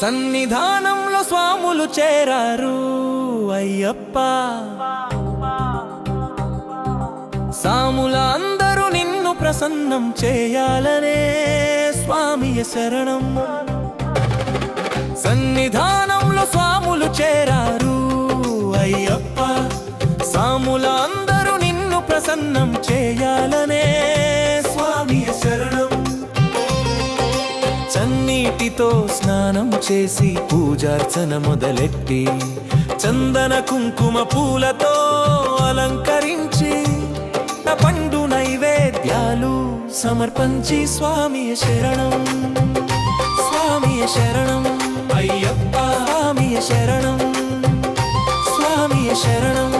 సన్నిధానంలో స్వాములు చేరారు అయ్యప్ప. సాముల అందరూ నిన్ను ప్రసన్నం చేయాలనే స్వామియ శరణం. సన్నిధానంలో స్వాములు చేరారు అయ్యప్ప. సాముల అందరూ నిన్ను ప్రసన్నం చేయాలనే స్వామియ శరణం. చన్నీటితో స్నానం చేసి పూజార్చన మొదలెట్టి చందన కుంకుమ పూలతో అలంకరించి పండు నైవేద్యాలు సమర్పించి స్వామియ శరణం, స్వామియ శరణం అయ్యప్ప. స్వామియ శరణం, స్వామియ శరణం.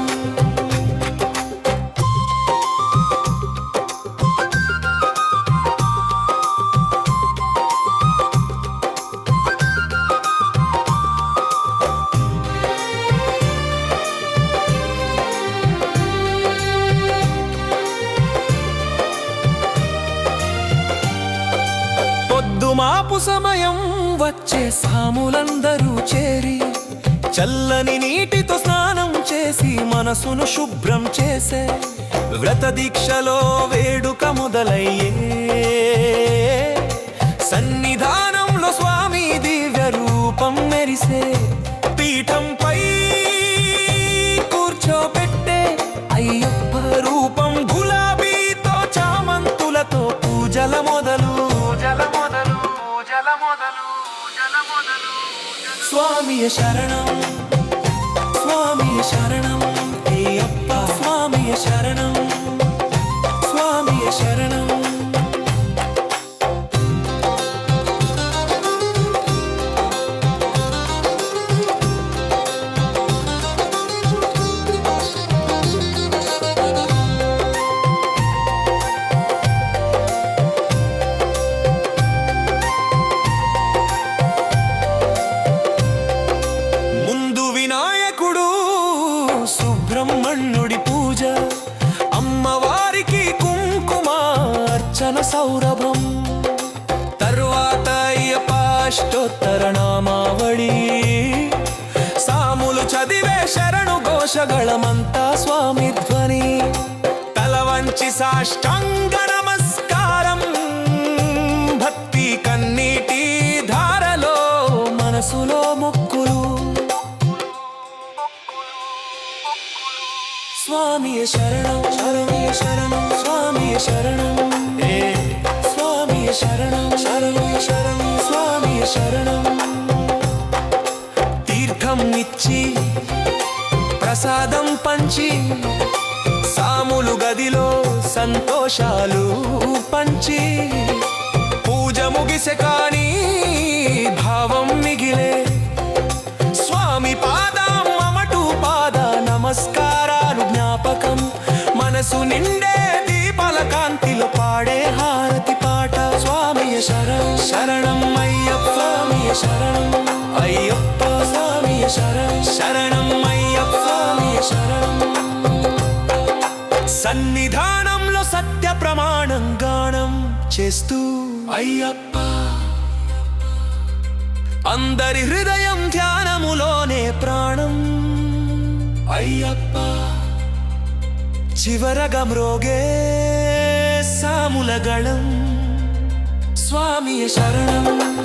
మాపు సమయం వచ్చే సాములందరూ చేరి చల్లని నీటితో స్నానం చేసి మనసును శుభ్రం చేసే వ్రత దీక్షలో వేడుక మొదలయ్యే. సన్నిధానంలో స్వామి దివ్య రూపం మెరిసే పీఠంపై కూర్చోబెట్టే అయ్యప్ప రూపం గులాబీతో చామంతులతో పూజల మొదలు. స్వామియ శరణం, స్వామియ శరణం అయ్యప్ప. స్వామియ శరణం, స్వామియ శరణం. సుబ్రహ్మణ్యుడి పూజ, అమ్మవారికి కుంకుమార్చన సౌరభం. తర్వాత అయ్యప్ప అష్టోత్తర నామావళి సాములు చదివే శరణు ఘోషగళమంతా స్వామి ధ్వని. తల వంచి సాష్టాంగ నమస్కారం భక్తి కన్నీటి ధారలో మనసులో మొక్కులు. స్వామియ శరణం, శరణియ శరణం, స్వామియ శరణం. స్వామియ శరణం, శరణియ శరణం, స్వామియ శరణం. తీర్థం ఇచ్చి ప్రసాదం పంచి సాములు గదిలో సంతోషాలు పంచి పూజ ముగిసె కానీ భావం మిగిలే స్వామి పాదం మమటు పాద నమస్కారాలు జ్ఞాపకం. మనసు నిండే దీపాల కాంతిలో పాడే హారతి పాట. స్వామియ శరణం, శరణం అయ్యప్ప. స్వామియ శరణం అయ్యప్ప. స్వామియ శరణం, శరణం అయ్యప్ప. స్వామియ శరణం. సన్నిధానంలో సత్య ప్రమాణం గానం చేస్తూ అయ్యప్ప. అందరి హృదయం ధ్యానములోనే ప్రాణం అయ్యప్ప. చివరగా మ్రోగే సాముల గళం. స్వామియ శరణం.